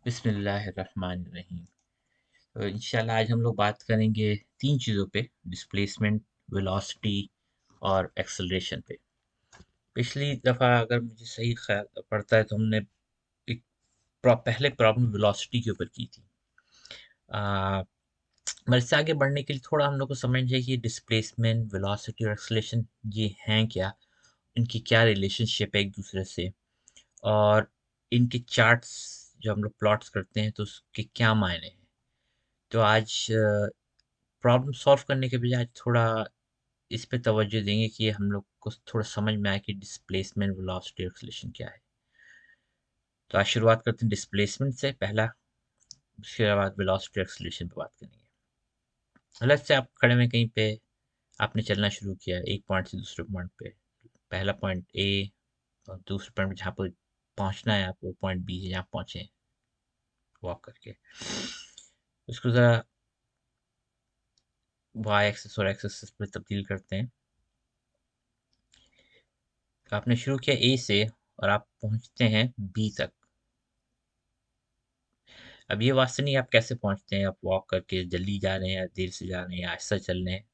बिस्मिल्लाहिर्रहमानिर्रहीम। तो इंशाल्लाह आज हम लोग बात करेंगे 3 चीज़ों पे, डिस्प्लेसमेंट, वेलोसिटी और एक्सेलरेशन पे। पिछली दफ़ा अगर मुझे सही ख़्याल पड़ता है तो हमने एक पहले प्रॉब्लम वेलोसिटी के ऊपर की थी। मगर इससे आगे बढ़ने के लिए थोड़ा हम लोग को समझना चाहिए कि डिस्प्लेसमेंट, वेलोसिटी और एक्सेलरेशन ये हैं क्या? इनकी क्या रिलेशनशिप है एक-दूसरे से? और इनके चार्ट्स जो हम लोग प्लॉट्स करते हैं तो उसके क्या मायने हैं? तो आज प्रॉब्लम सॉल्व करने के बजाय थोड़ा इस पे तवज्जो देंगे कि हम लोग को थोड़ा समझ में आए कि डिस्प्लेसमेंट, वेलोसिटी और एक्सेलरेशन क्या है। तो आज शुरुआत करते हैं डिस्प्लेसमेंट से पहला, उसके बाद वेलोसिटी और एक्सेलरेशन पे बात करेंगे। लेट्स से आप खड़े में कहीं पे आपने चलना शुरू किया एक पॉइंट से दूसरे पॉइंट पे। पहला पॉइंट ए और दूसरे पॉइंट पे जहाँ पर पहुँचना है आपको, पॉइंट बी है जहाँ पहुँचे वॉक करके। उसको ज़रा वाई एक्सिस और एक्स एक्सिस पे तब्दील करते हैं। आपने शुरू किया ए से और आप पहुंचते हैं बी तक। अब ये वास्ते नहीं आप कैसे पहुंचते हैं, आप वॉक करके जल्दी जा रहे हैं या देर से जा रहे हैं या आहिस्ता चल रहे हैं।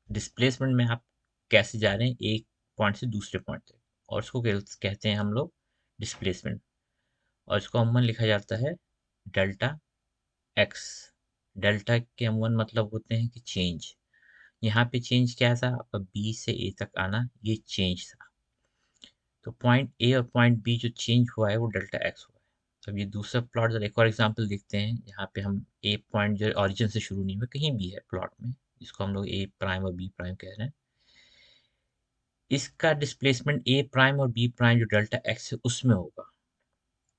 डिस्प्लेसमेंट में आप कैसे जा रहे हैं एक पॉइंट से दूसरे पॉइंट तक, और उसको कहते हैं हम लोग डिस्प्लेसमेंट। और इसको अमूमन लिखा जाता है डेल्टा एक्स। डेल्टा के अमूमन मतलब होते हैं कि चेंज। यहाँ पे चेंज क्या था, आपका बी से ए तक आना, ये चेंज था। तो पॉइंट ए और पॉइंट बी जो चेंज हुआ है वो डेल्टा एक्स हुआ है। अब ये दूसरा प्लॉट जरा एक और एग्जांपल देखते हैं। यहाँ पे हम ए पॉइंट जो ओरिजिन से शुरू नहीं हुआ, कहीं भी है प्लॉट में, जिसको हम लोग ए प्राइम और बी प्राइम कह रहे हैं। इसका डिस्प्लेसमेंट ए प्राइम और बी प्राइम जो डेल्टा एक्स है उसमें होगा।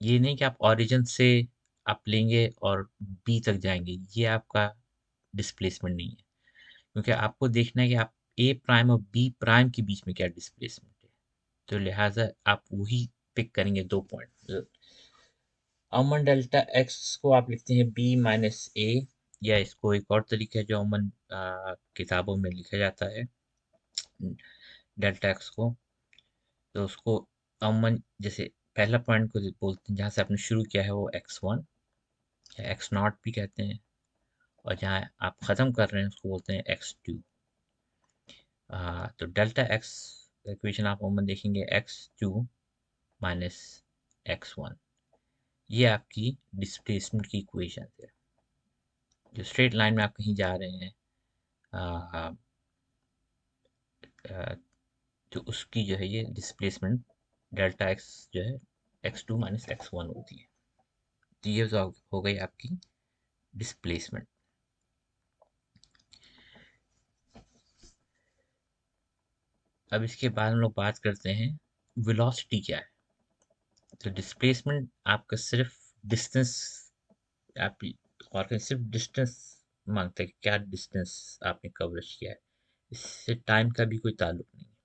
ये नहीं कि आप ओरिजिन से आप लेंगे और बी तक जाएंगे, ये आपका डिस्प्लेसमेंट नहीं है। क्योंकि आपको देखना है कि आप ए प्राइम और बी प्राइम के बीच में क्या डिस्प्लेसमेंट है। तो लिहाजा आप वही पिक करेंगे दो पॉइंट। अमन डेल्टा एक्स को आप लिखते हैं बी माइनस ए, या इसको एक और तरीका है जो अमन किताबों में लिखा जाता है डेल्टा एक्स को। तो उसको अमन जैसे पहला पॉइंट को बोलते हैं, जहाँ से आपने शुरू किया है वो x1 या एक्स नॉट भी कहते हैं, और जहाँ आप ख़त्म कर रहे हैं उसको बोलते हैं x2। तो डेल्टा एक्स इक्वेशन आप अमूमन देखेंगे x2 माइनस x1, ये आपकी डिस्प्लेसमेंट की इक्वेशन है। जो स्ट्रेट लाइन में आप कहीं जा रहे हैं आ, आ, तो उसकी जो है ये डिस्प्लेसमेंट डेल्टा एक्स जो है x2 माइनस x1 होती है। तो ये हो गई आपकी डिस्प्लेसमेंट। अब इसके बाद हम लोग बात करते हैं वेलोसिटी क्या है। तो डिस्प्लेसमेंट आपका सिर्फ डिस्टेंस, आप और सिर्फ डिस्टेंस मांगता है कि क्या डिस्टेंस आपने कवरेज किया है, इससे टाइम का भी कोई ताल्लुक नहीं है।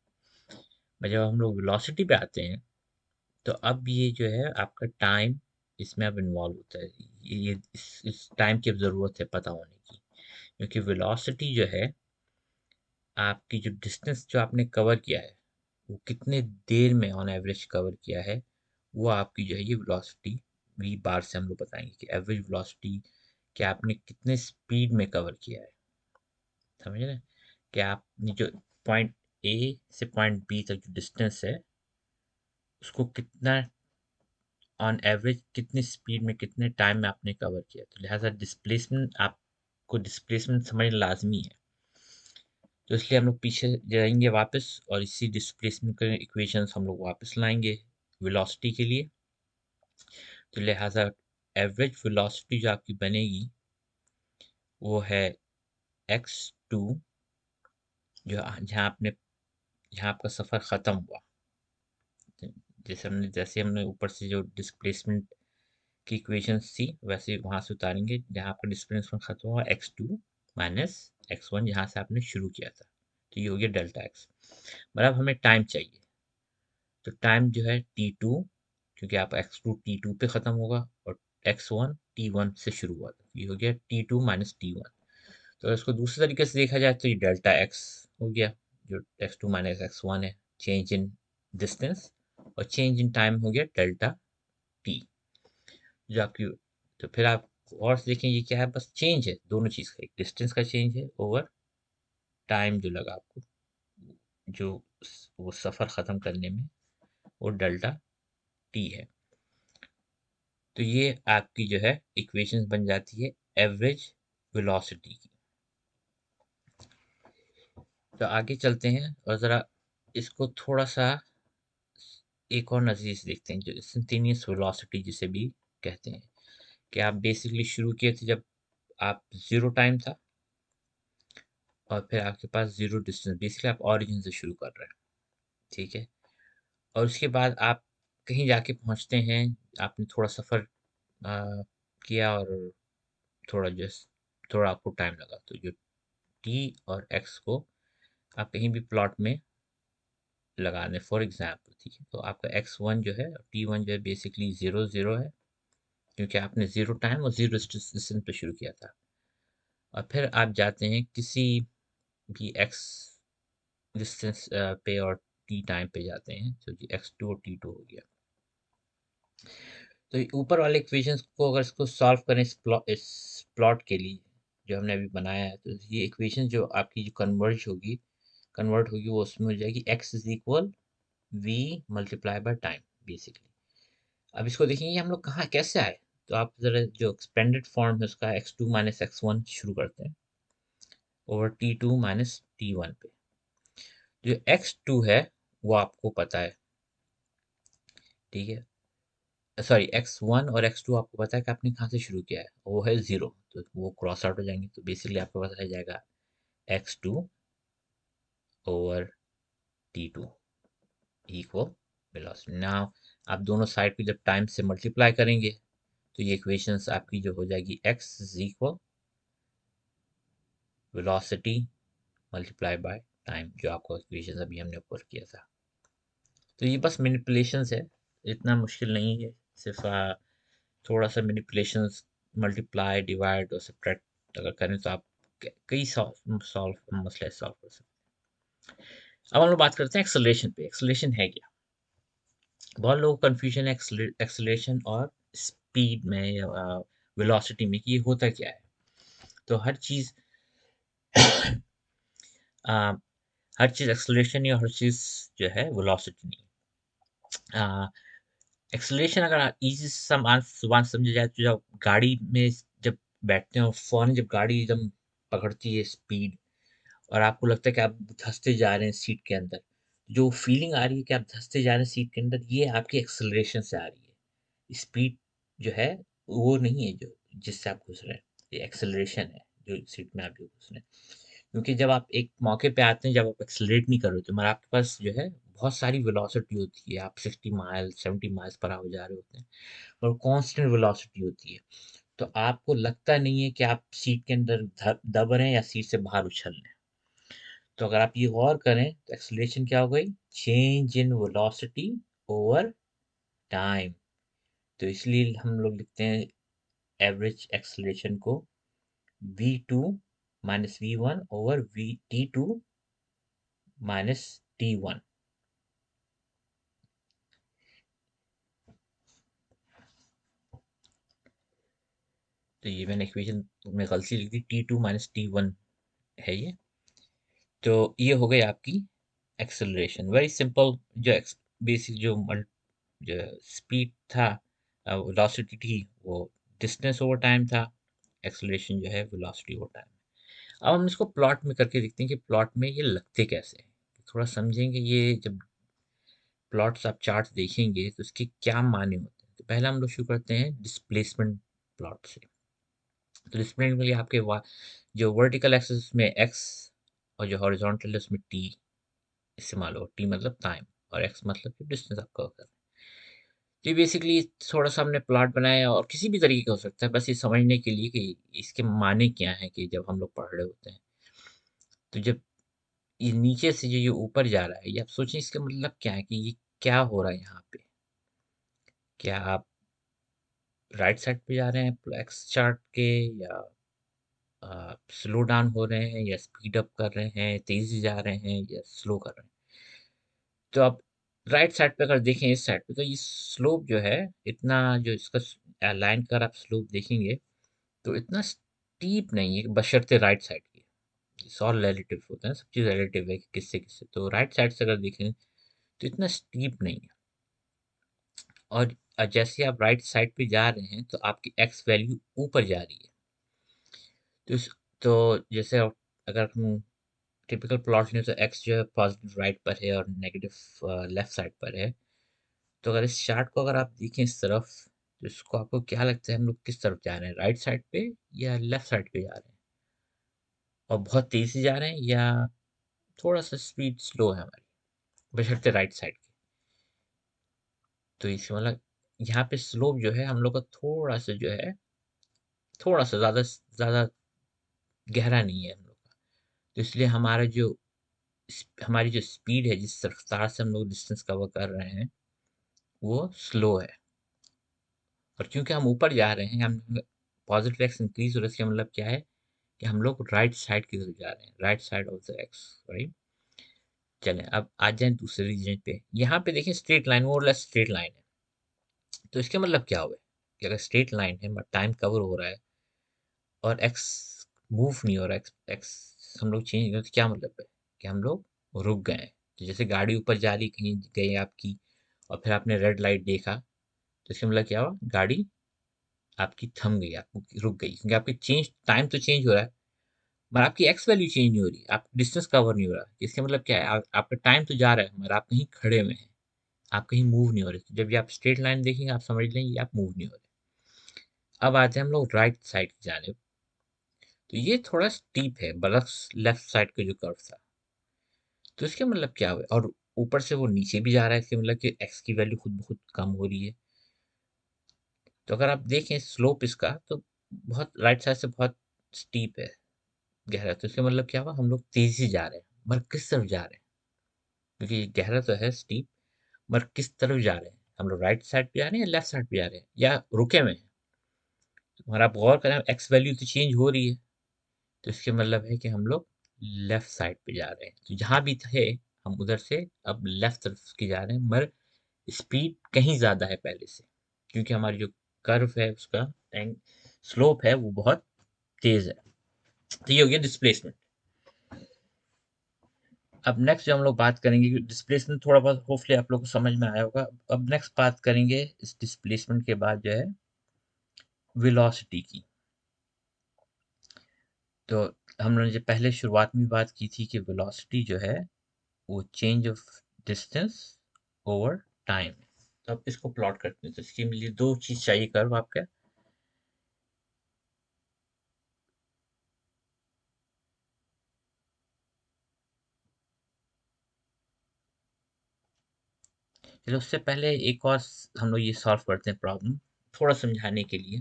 पर जब हम लोग वेलोसिटी पे आते हैं तो अब ये जो है आपका टाइम इसमें अब इन्वॉल्व होता है। ये इस टाइम की अब ज़रूरत है पता होने की, क्योंकि वेलोसिटी जो है आपकी जो डिस्टेंस जो आपने कवर किया है वो कितने देर में ऑन एवरेज कवर किया है, वो आपकी जो है ये वेलोसिटी वी बार से हम लोग बताएंगे कि एवरेज वेलोसिटी कि आपने कितने स्पीड में कवर किया है। समझ रहे हैं कि आपने जो पॉइंट ए से पॉइंट बी तक जो डिस्टेंस है उसको कितना ऑन एवरेज कितनी स्पीड में कितने टाइम में आपने कवर किया। तो लिहाजा डिस्प्लेसमेंट आपको डिस्प्लेसमेंट समझना लाजमी है। तो इसलिए हम लोग पीछे जाएंगे वापस और इसी डिस्प्लेसमेंट के इक्वेशंस हम लोग वापस लाएंगे वेलोसिटी के लिए। तो लिहाजा एवरेज वेलोसिटी जो आपकी बनेगी वो है x2, जो जहाँ आपका सफ़र ख़त्म हुआ। जैसे हमने ऊपर से जो डिस्प्लेसमेंट की इक्वेशंस थी वैसे ही वहाँ से उतारेंगे, जहाँ आपका डिस्प्लेसमेंट खत्म हुआ x2 माइनस x1 जहाँ से आपने शुरू किया था। तो ये हो गया डेल्टा एक्स। मतलब हमें टाइम चाहिए, तो टाइम जो है t2, क्योंकि आप x2 t2 पे ख़त्म होगा, और x1 t1 से शुरू हुआ था, ये हो गया t2 माइनस t1। तो इसको दूसरे तरीके से देखा जाए तो ये डेल्टा एक्स हो गया, जो x2 माइनस x1 है, चेंज इन डिस्टेंस, और चेंज इन टाइम हो गया डेल्टा टी, जो आपकी तो फिर आप और से देखें, ये क्या है, बस चेंज है दोनों चीज़ का, एक डिस्टेंस का चेंज है ओवर टाइम जो लगा आपको, जो वो सफ़र ख़त्म करने में, वो डेल्टा टी है। तो ये आपकी जो है इक्वेशन बन जाती है एवरेज वेलोसिटी की। तो आगे चलते हैं और ज़रा इसको थोड़ा सा एक और नज़रिए से देखते हैं, जो इंस्टेंटेनियस वेलोसिटी जिसे भी कहते हैं, कि आप बेसिकली शुरू किए थे जब आप ज़ीरो टाइम था, और फिर आपके पास ज़ीरो डिस्टेंस, बेसिकली आप ऑरिजिन से शुरू कर रहे हैं, ठीक है। और उसके बाद आप कहीं जाके पहुंचते हैं, आपने थोड़ा सफ़र किया, और थोड़ा जस्ट थोड़ा आपको टाइम लगा, तो जो टी और एक्स को आप कहीं भी प्लॉट में लगा दें फॉर एग्जाम्पल, ठीक है। तो आपका एक्स वन जो है, टी वन जो है, बेसिकली ज़ीरो ज़ीरो है, क्योंकि आपने ज़ीरो टाइम और ज़ीरो डिस्टेंस पे शुरू किया था। और फिर आप जाते हैं किसी भी एक्स डिस्टेंस पे और टी टाइम पे जाते हैं, तो जी एक्स टू और टी टू हो गया। तो ये ऊपर वाले इक्वेशंस को अगर इसको सॉल्व करें इस प्लॉट के लिए जो हमने अभी बनाया है, तो ये इक्वेशन जो आपकी जो कन्वर्ट होगी, वो उसमें हो जाएगी X is equal V multiply by time basically. अब इसको देखेंगे हम लोग कहाँ कैसे आए। तो आप जरा जो एक्सपेंडेड फॉर्म है उसका X two minus X one शुरू करते हैं over T two minus T one पे। जो एक्स टू है वो आपको पता है, ठीक है। सॉरी, एक्स वन और एक्स टू आपको पता है कि आपने कहाँ से शुरू किया है, वो है ज़ीरो, तो वो क्रॉस आउट हो जाएंगे, तो बेसिकली आपके पास रह जाएगा X two over T two equal velocity. Now आप दोनों साइड पे जब टाइम से मल्टीप्लाई करेंगे, तो ये इक्वेशंस आपकी जो हो जाएगी X is equal velocity multiply by time, जो आपको इक्वेशन अभी हमने ऊपर किया था। तो ये बस मैनिपुलेशंस है, इतना मुश्किल नहीं है, सिर्फ थोड़ा सा मैनिपुलेशंस, मल्टीप्लाई डिवाइड और सब्ट्रैक्ट अगर करें तो आप कई सॉल्व मसले सॉल्व कर सकते हैं। अब हम लोग बात करते हैं एक्सेलरेशन पे। एक्सेलरेशन है क्या? बहुत लोगों को कन्फ्यूजन है एक्सेलरेशन और स्पीड में या वेलोसिटी में, कि ये होता क्या है। तो अ, हर चीज़ एक्सेलरेशन नहीं, और हर चीज़ जो है वेलोसिटी नहीं। एक्सेलरेशन अगर इजी समान समझा जाए, तो जब गाड़ी में जब बैठते हैं और फौरन जब गाड़ी एकदम पकड़ती है स्पीड, और आपको लगता है कि आप धंसते जा रहे हैं सीट के अंदर, जो फीलिंग आ रही है कि आप धंसते जा रहे हैं सीट के अंदर, ये आपकी एक्सेलरेशन से आ रही है। स्पीड जो है वो नहीं है जो जिससे आप घुस रहे हैं, ये एक्सेलरेशन है जो सीट में आप जो घुस रहे हैं। क्योंकि जब आप एक मौके पे आते हैं, जब आप एक्सेलरेट नहीं कर रहे होते, मगर आपके पास जो है बहुत सारी वेलोसिटी होती है, आप 60 माइल्स 70 माइल्स पर आवर जा रहे होते हैं, और कांस्टेंट वेलोसिटी होती है, तो आपको लगता नहीं है कि आप सीट के अंदर दब रहे हैं या सीट से बाहर उछल रहे हैं। तो अगर आप ये गौर करें, तो एक्सेलरेशन क्या हो गई, change in velocity over time. तो इसलिए हम लोग लिखते हैं एवरेज एक्सेलरेशन को v2 minus v1 over v t2 minus t1। तो ये मैंने इक्वेशन में गलती लिख दी, t2 माइनस t1 है ये। तो ये हो गई आपकी एक्सेलरेशन, वेरी सिंपल। जो बेसिक जो स्पीड था, वेलोसिटी थी, वो डिस्टेंस ओवर टाइम था। एक्सेलरेशन जो है वेलोसिटी ओवर टाइम। अब हम इसको प्लॉट में करके देखते हैं कि प्लॉट में ये लगते कैसे हैं, थोड़ा समझेंगे। ये जब प्लॉट्स आप चार्ट देखेंगे तो इसके क्या माने होते हैं। तो पहले हम लोग शुरू करते हैं डिस्प्लेसमेंट प्लॉट से। तो डिस्प्लेसमेंट के लिए आपके जो वर्टिकल एक्सिस में एक्स, और जो हॉरिजॉन्टल है उसमें टी इस्तेमाल हो। टी मतलब टाइम, और एक्स मतलब कि डिस्टेंस आप कवर कर रहे हैं। तो ये बेसिकली थोड़ा सा हमने प्लॉट बनाया, और किसी भी तरीके का हो सकता है, बस ये समझने के लिए कि इसके माने क्या है, कि जब हम लोग पढ़ रहे होते हैं, तो जब ये नीचे से जो ये ऊपर जा रहा है, ये आप सोचें इसका मतलब क्या है, कि ये क्या हो रहा है यहाँ पे। क्या आप राइट साइड पे जा रहे हैं एक्स चार्ट के, या स्लो डाउन हो रहे हैं, या स्पीड अप कर रहे हैं, तेजी जा रहे हैं, या स्लो कर रहे हैं। तो आप राइट साइड पे अगर देखें, इस साइड पे, तो ये स्लोप जो है, इतना जो इसका लाइन का अगर आप स्लोप देखेंगे तो इतना स्टीप नहीं है, बशर्ते राइट साइड की। ऑल रिलेटिव होता है, सब चीज़ रिलेटिव है कि किससे किससे। तो राइट साइड से अगर देखें तो इतना स्टीप नहीं है। और जैसे आप राइट साइड पे जा रहे हैं तो आपकी एक्स वैल्यू ऊपर जा रही है। तो तो जैसे अगर हम टिपिकल प्लॉट लें तो एक्स जो है पॉजिटिव राइट पर है और नेगेटिव लेफ्ट साइड पर है। तो अगर इस चार्ट को अगर आप देखें इस तरफ, तो इसको आपको क्या लगता है हम लोग किस तरफ जा रहे हैं, राइट साइड पे या लेफ्ट साइड पे जा रहे हैं? और बहुत तेजी से जा रहे हैं या थोड़ा सा स्पीड स्लो है हमारी, बशर्ते राइट साइड की। तो इसका मतलब यहाँ पे स्लोप जो है हम लोग का थोड़ा सा जो है, थोड़ा सा ज़्यादा गहरा नहीं है हम लोग का। तो इसलिए हमारी जो स्पीड है, जिस रफ्तार से हम लोग डिस्टेंस कवर कर रहे हैं, वो स्लो है। और क्योंकि हम ऊपर जा रहे हैं, हम पॉजिटिव एक्स इंक्रीज हो रहा है, इसका मतलब क्या है कि हम लोग राइट साइड की तरफ जा रहे हैं, right side of the x, right. चलें अब आ जाए दूसरे रीजन पे। यहाँ पे देखिए straight line, more less straight line है। तो इसका मतलब क्या हुआ कि अगर स्ट्रेट लाइन है बट टाइम कवर हो रहा है और एक्स मूव नहीं हो रहा, एक्स हम लोग चेंज कर, तो क्या मतलब है कि हम लोग रुक गए हैं। तो जैसे गाड़ी ऊपर जा रही, कहीं गई आपकी, और फिर आपने रेड लाइट देखा, तो इसका मतलब क्या हुआ, गाड़ी आपकी थम गई, आपकी रुक गई, क्योंकि आपकी चेंज टाइम तो चेंज हो रहा है मगर आपकी एक्स वैल्यू चेंज नहीं हो रही, आप डिस्टेंस कवर नहीं हो रहा। इसका मतलब क्या है, आपका टाइम तो जा रहा है मगर आप कहीं खड़े हुए हैं, आप कहीं मूव नहीं हो रहे। तो जब ये आप स्ट्रेट लाइन देखेंगे आप समझ लेंगे आप मूव नहीं हो रहे। अब आते हैं हम लोग राइट साइड की जानिब। तो ये थोड़ा स्टीप है बरक्स लेफ्ट साइड का जो कर्व था। तो इसका मतलब क्या हुआ, और ऊपर से वो नीचे भी जा रहा है, इसका मतलब कि एक्स की वैल्यू खुद ब खुद कम हो रही है। तो अगर आप देखें स्लोप इसका, तो बहुत राइट साइड से बहुत स्टीप है, गहरा। तो इसका मतलब क्या हुआ, हम लोग तेजी से जा रहे हैं मगर किस तरफ जा रहे हैं, क्योंकि ये गहरा तो है स्टीप, मगर किस तरफ जा रहे हैं, हम लोग राइट साइड पे जा रहे हैं या लेफ्ट साइड पे जा रहे हैं या रुके हुए हैं। मगर आप गौर करें एक्स वैल्यू तो चेंज हो रही है, तो इसके मतलब है कि हम लोग लेफ्ट साइड पे जा रहे हैं। तो जहाँ भी थे हम उधर से अब लेफ्ट तरफ की जा रहे हैं, मगर स्पीड कहीं ज़्यादा है पहले से, क्योंकि हमारी जो कर्व है उसका स्लोप है वो बहुत तेज है। तो ये हो गया डिस्प्लेसमेंट। अब नेक्स्ट जो हम लोग बात करेंगे, डिस्प्लेसमेंट थोड़ा बहुत होपफुली आप लोग को समझ में आया होगा। अब नेक्स्ट बात करेंगे इस डिस्प्लेसमेंट के बाद जो है वेलोसिटी की। तो हम लोगों ने जो पहले शुरुआत में बात की थी कि वेलोसिटी जो है वो change of distance over time. तो अब इसको प्लॉट करते हैं। तो इसके लिए दो चीज चाहिए कर्व आपका। चलो उससे पहले एक और हम लोग ये सॉल्व करते हैं प्रॉब्लम, थोड़ा समझाने के लिए,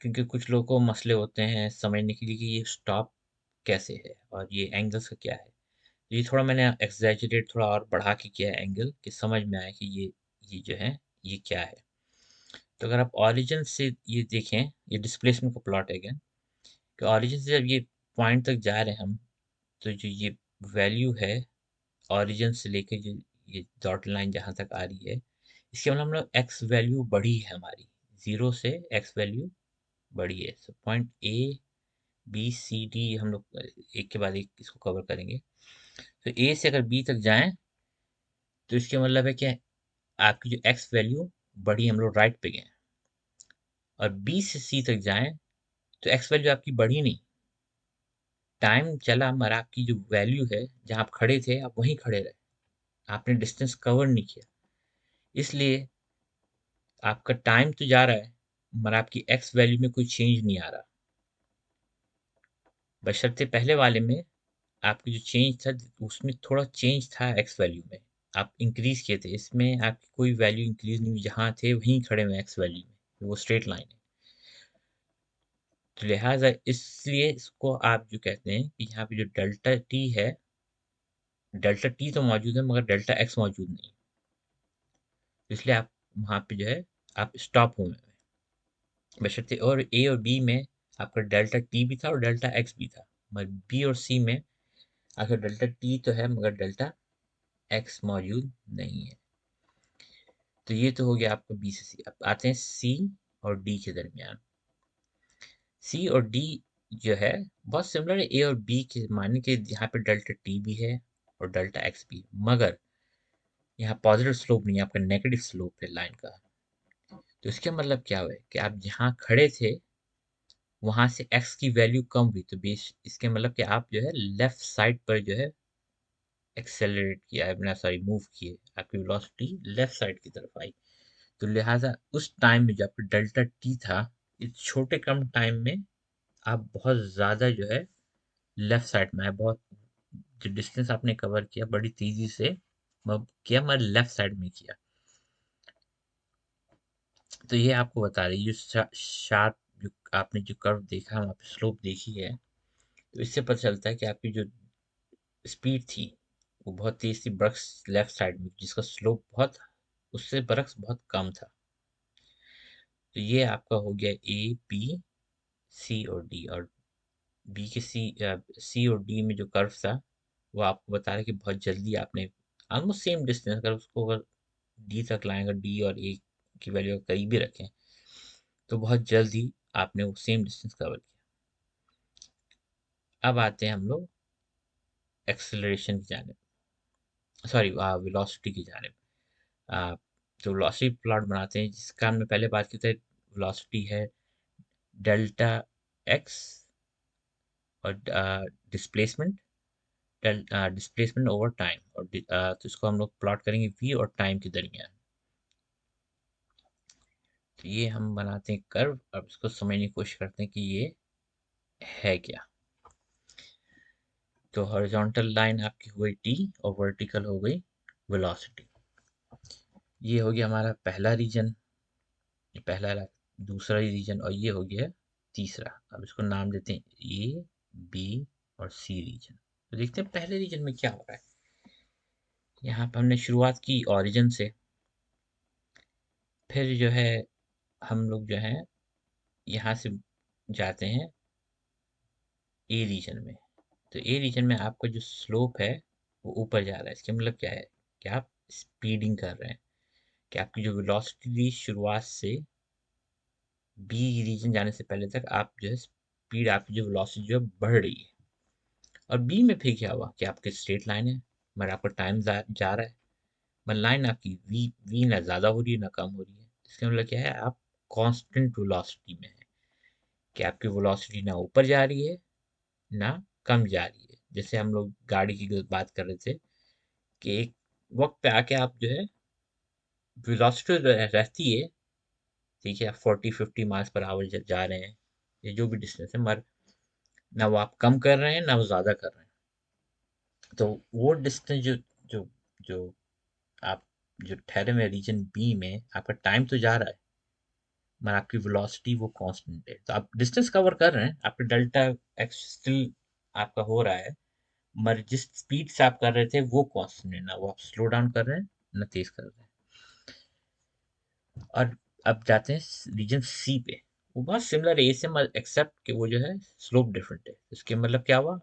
क्योंकि कुछ लोगों को मसले होते हैं समझने के लिए कि ये स्टॉप कैसे है और ये एंगल्स का क्या है। ये थोड़ा मैंने एक्सैजरेट थोड़ा और बढ़ा के किया है एंगल, कि समझ में आए कि ये जो है ये क्या है। तो अगर आप ऑरिजिन से ये देखें, ये डिस्प्लेसमेंट का प्लॉट है अगेन, कि ऑरिजिन से जब ये पॉइंट तक जा रहे हैं हम, तो जो ये वैल्यू है ऑरिजिन से लेके जो ये डॉट लाइन जहाँ तक आ रही है, इसके मतलब हम लोग एक्स वैल्यू बढ़ी है हमारी, जीरो से एक्स वैल्यू बढ़ी है। So point A B C D हम लोग एक के बाद एक इसको कवर करेंगे। तो ए से अगर बी तक जाएं तो इसके मतलब है कि आपकी जो एक्स वैल्यू बढ़ी, हम लोग राइट पे गए। और बी से सी तक जाएं तो एक्स वैल्यू आपकी बढ़ी नहीं, टाइम चला मगर आपकी जो वैल्यू है जहाँ आप खड़े थे आप वहीं खड़े रहे, आपने डिस्टेंस कवर नहीं किया। इसलिए आपका टाइम तो जा रहा है मगर आपकी एक्स वैल्यू में कोई चेंज नहीं आ रहा। बशर्ते पहले वाले में आपकी जो चेंज था उसमें थोड़ा चेंज था एक्स वैल्यू में, आप इंक्रीज किए थे, इसमें आपकी कोई वैल्यू इंक्रीज नहीं हुई, जहाँ थे वहीं खड़े हुए एक्स वैल्यू में, वो स्ट्रेट लाइन है। तो लिहाजा इसलिए इसको आप जो कहते हैं कि यहाँ पे जो डेल्टा टी है, डेल्टा टी तो मौजूद है मगर डेल्टा एक्स मौजूद नहीं, इसलिए आप वहाँ पे जो है आप स्टॉप हुए हैं। बशर्ते और ए और बी में आपका डेल्टा टी भी था और डेल्टा एक्स भी था, मगर बी और सी में आपका डेल्टा टी तो है मगर डेल्टा एक्स मौजूद नहीं है। तो ये तो हो गया आपका बी से सी। अब आते हैं सी और डी के दरमियान। सी और डी जो है बहुत सिमिलर है ए और बी के, मानने के यहाँ पे डेल्टा टी भी है और डेल्टा एक्स भी, मगर यहाँ पॉजिटिव स्लोप नहीं है, आपका नेगेटिव स्लोप है लाइन का। तो इसका मतलब क्या हुआ कि आप जहाँ खड़े थे वहां से x की वैल्यू कम हुई, तो बेस इसके मतलब कि आप जो है लेफ्ट साइड पर जो है एक्सेलरेट किया है, सॉरी मूव किए, आपकी वेलोसिटी लेफ्ट साइड की तरफ आई। तो लिहाजा उस टाइम में जो आपका डेल्टा टी था, इस छोटे कम टाइम में आप बहुत ज़्यादा जो है लेफ्ट साइड में आए, बहुत जो डिस्टेंस आपने कवर किया बड़ी तेजी से किया, मैं लेफ्ट साइड में किया। तो ये आपको बता रही है जो शार्प, जो आपने जो कर्व देखा, वहाँ पे स्लोप देखी है, तो इससे पता चलता है कि आपकी जो स्पीड थी वो बहुत तेज थी बरक्स लेफ्ट साइड में, जिसका स्लोप बहुत, उससे बरक्स बहुत कम था। तो ये आपका हो गया ए बी सी और डी, और बी के सी और डी में जो कर्व था वो आपको बता रहा है कि बहुत जल्दी आपने ऑलमोस्ट सेम डिस्टेंस, अगर उसको अगर डी तक लाएंगे, डी और ए की वैल्यू करीब भी रखें, तो बहुत जल्दी आपने वो सेम डिस्टेंस कवर किया। अब आते हैं हम लोग एक्सेलरेशन की जानिब, सॉरी वेलोसिटी की जानिब। आ, तो वेलोसिटी प्लॉट बनाते हैं, जिसका हमने पहले बात की थी, वेलोसिटी है डेल्टा एक्स और डिस्प्लेसमेंट, डिस्प्लेसमेंट ओवर टाइम, और तो इसको हम लोग प्लॉट करेंगे v और टाइम के दरमियान। तो ये हम बनाते हैं कर्व, अब इसको समझने की कोशिश करते हैं कि ये है क्या। तो हॉरिजॉन्टल लाइन आपकी हो गई t और वर्टिकल हो गई वेलोसिटी। ये हो गया हमारा पहला रीजन, ये पहला दूसरा रीजन, और ये हो गया तीसरा। अब इसको नाम देते हैं ए बी और सी रीजन। तो देखते हैं पहले रीजन में क्या हो रहा है। यहाँ पर हमने शुरुआत की ओरिजिन से, फिर जो है हम लोग जो है यहाँ से जाते हैं ए रीजन में। तो ए रीजन में आपका जो स्लोप है वो ऊपर जा रहा है, इसका मतलब क्या है कि आप स्पीडिंग कर रहे हैं, कि आपकी जो वेलोसिटी थी शुरुआत से बी रीजन जाने से पहले तक, आप जो है स्पीड, आपकी जो वेलोसिटी जो है बढ़ रही है। और बी में फिर क्या हुआ कि आपकी स्ट्रेट लाइन है, मगर आपका टाइम जा रहा है, मतलब लाइन आपकी वी वी ना ज़्यादा हो रही है ना कम हो रही है। इसका मतलब क्या है, आप कांस्टेंट वेलोसिटी में है, कि आपकी वेलोसिटी ना ऊपर जा रही है ना कम जा रही है। जैसे हम लोग गाड़ी की बात कर रहे थे कि एक वक्त पे आके आप जो है वेलोसिटी रहती है, ठीक है, आप 40-50 माइल्स पर आवर जा रहे हैं, ये जो भी डिस्टेंस है, मगर ना वो आप कम कर रहे हैं ना वो ज़्यादा कर रहे हैं। तो वो डिस्टेंस जो जो जो आप जो ठहरे हुए रीजन बी में, आपका टाइम तो जा रहा है मगर आपकी वेलोसिटी वो कांस्टेंट है। तो आप डिस्टेंस कवर कर रहे हैं, आपका डेल्टा एक्स स्टिल आपका हो रहा है, मगर जिस स्पीड से आप कर रहे थे वो कांस्टेंट है, ना वो आप स्लो डाउन कर रहे हैं ना तेज कर रहे हैं। और अब जाते हैं रीजन सी पे, वो बहुत सिमिलर है ए से, एक्सेप्ट कि वो जो है स्लोप डिफरेंट है। इसके मतलब क्या हुआ,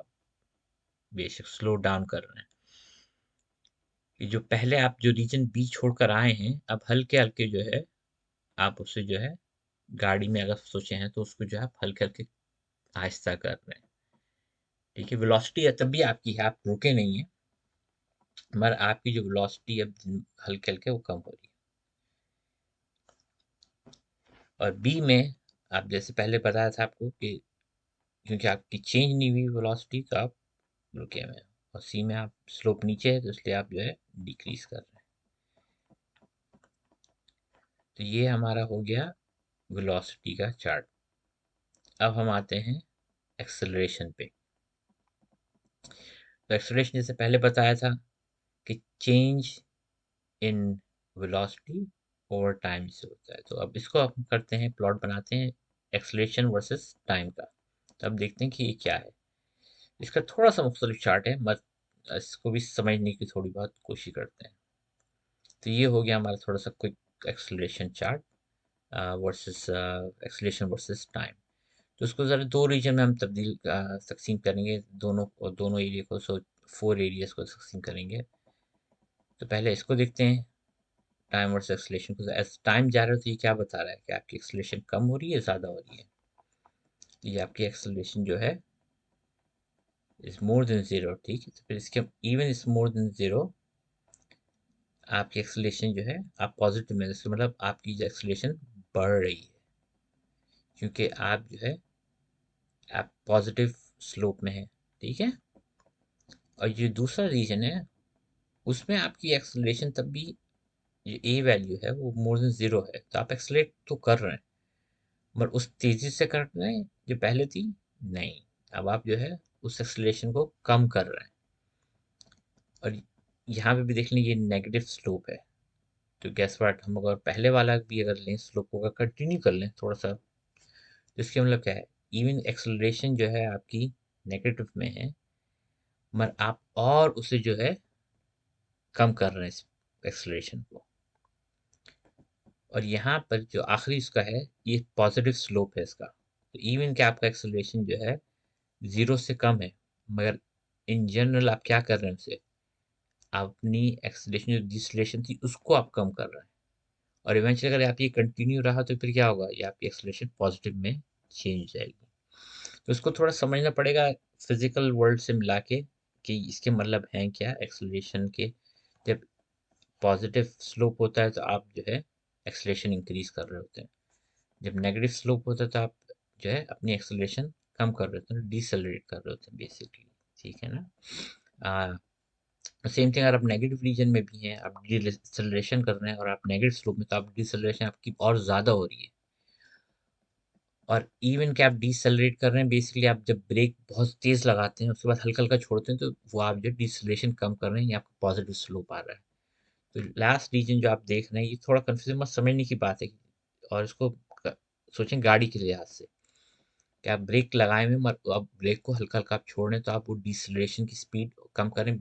बेशक स्लो डाउन कर रहे हैं, कि जो पहले आप जो रीजन बी छोड़कर आए हैं, अब हल्के हल्के जो है आप उसे जो है गाड़ी में अगर सोचे हैं तो उसको जो है आप हल्के हल्के आहिस्ता कर रहे हैं। ठीक है, वेलोसिटी तब भी आपकी है, आप रुके नहीं है, मगर आपकी जो वेलोसिटी अब हल्के हल्के वो कम हो रही है। और बी में आप जैसे पहले बताया था आपको कि क्योंकि आपकी चेंज नहीं हुई वेलोसिटी, तो आप रुके हुए हैं। और सी में आप स्लोप नीचे है, तो इसलिए आप जो है डिक्रीज कर रहे हैं। तो ये हमारा हो गया वेलोसिटी का चार्ट। अब हम आते हैं एक्सेलरेशन पे। तो एक्सेलरेशन जैसे पहले बताया था कि change in velocity over time से होता है। तो अब इसको हम करते हैं, प्लॉट बनाते हैं एक्सेलरेशन वर्सेस टाइम का। तो अब देखते हैं कि ये क्या है। इसका थोड़ा सा मुख्तलिफ चार्ट है, मत इसको भी समझने की थोड़ी बहुत कोशिश करते हैं। तो ये हो गया हमारा थोड़ा सा quick acceleration chart versus acceleration versus time. तो उसको ज़रा दो रीजन में हम तकसीम करेंगे, दोनों और दोनों एरिया को, सो 4 एरियाज को तकसीम करेंगे। तो पहले इसको देखते हैं टाइम वर्सेस एक्सेलरेशन को एज टाइम जा रहा है तो ये क्या बता रहा है कि आपकी एक्सेलरेशन कम हो रही है ज़्यादा हो रही है। ये आपकी एक्सेलरेशन जो है इज मोर देन ज़ीरो, ठीक है। तो फिर इसके even is more than zero, आपकी एक्सेलरेशन जो है आप पॉजिटिव में, इसका मतलब आपकी जो एक्सेलरेशन बढ़ रही है क्योंकि आप जो है आप पॉजिटिव स्लोप में है, ठीक है। और ये दूसरा रीजन है, उसमें आपकी एक्सेलरेशन तब भी जो ए वैल्यू है वो मोर देन ज़ीरो है, तो आप एक्सेलरेट तो कर रहे हैं मगर उस तेज़ी से कर रहे हैं जो पहले थी, नहीं। अब आप जो है उस एक्सेलरेशन को कम कर रहे हैं। और यहाँ पे भी देख लें ये नेगेटिव स्लोप है, तो गैस व्हाट, हम अगर पहले वाला भी अगर लें स्लोप को अगर कंटिन्यू कर लें थोड़ा सा, तो इसके मतलब क्या है, इवन एक्सेलरेशन जो है आपकी नेगेटिव में है मगर आप और उसे जो है कम कर रहे हैं इस एक्सेलरेशन को। और यहाँ पर जो आखिरी इसका है ये पॉजिटिव स्लोप है इसका, तो इवन कि आपका एक्सेलरेशन जो है ज़ीरो से कम है मगर इन जनरल आप क्या कर रहे हैं उसे, अपनी एक्सेलरेशन जो डिसलेशन थी उसको आप कम कर रहे हैं। और इवेंचुअली अगर आप ये कंटिन्यू रहा तो फिर क्या होगा, ये आपकी एक्सेलरेशन पॉजिटिव में चेंज हो जाएगी। तो इसको थोड़ा समझना पड़ेगा फिजिकल वर्ल्ड से मिला के कि इसके मतलब हैं क्या एक्सेलरेशन के। जब पॉजिटिव स्लोप होता है तो आप जो है एक्सेलरेशन इंक्रीज कर रहे होते हैं, जब नेगेटिव स्लोप होता है तो आप जो है अपनी एक्सेलरेशन कम कर रहे होते हैं, डिसेलरेट कर रहे होते हैं बेसिकली, ठीक है ना। सेम थिंग अगर आप नेगेटिव रीजन में भी हैं, आप डिसेलरेशन कर रहे हैं और आप नेगेटिव स्लोप में, तो आप डिसेलरेशन आपकी और ज़्यादा हो रही है। और इवन कि आप डिसेलरेट कर रहे हैं, बेसिकली आप जब ब्रेक बहुत तेज़ लगाते हैं उसके बाद हल्का हल्का छोड़ते हैं, तो वो आप जो डिसेलरेशन कम कर रहे हैं, ये आपका पॉजिटिव स्लोप आ रहा है। तो लास्ट रीजन जो आप देख रहे हैं ये थोड़ा कंफ्यूजन मत समझने की बात है, और इसको सोचें गाड़ी के लिहाज से कि आप ब्रेक लगाए हुए, मगर आप ब्रेक को हल्का हल्का आप छोड़ रहे हैं, तो आप वो डिसेलरेशन की स्पीड कम करें।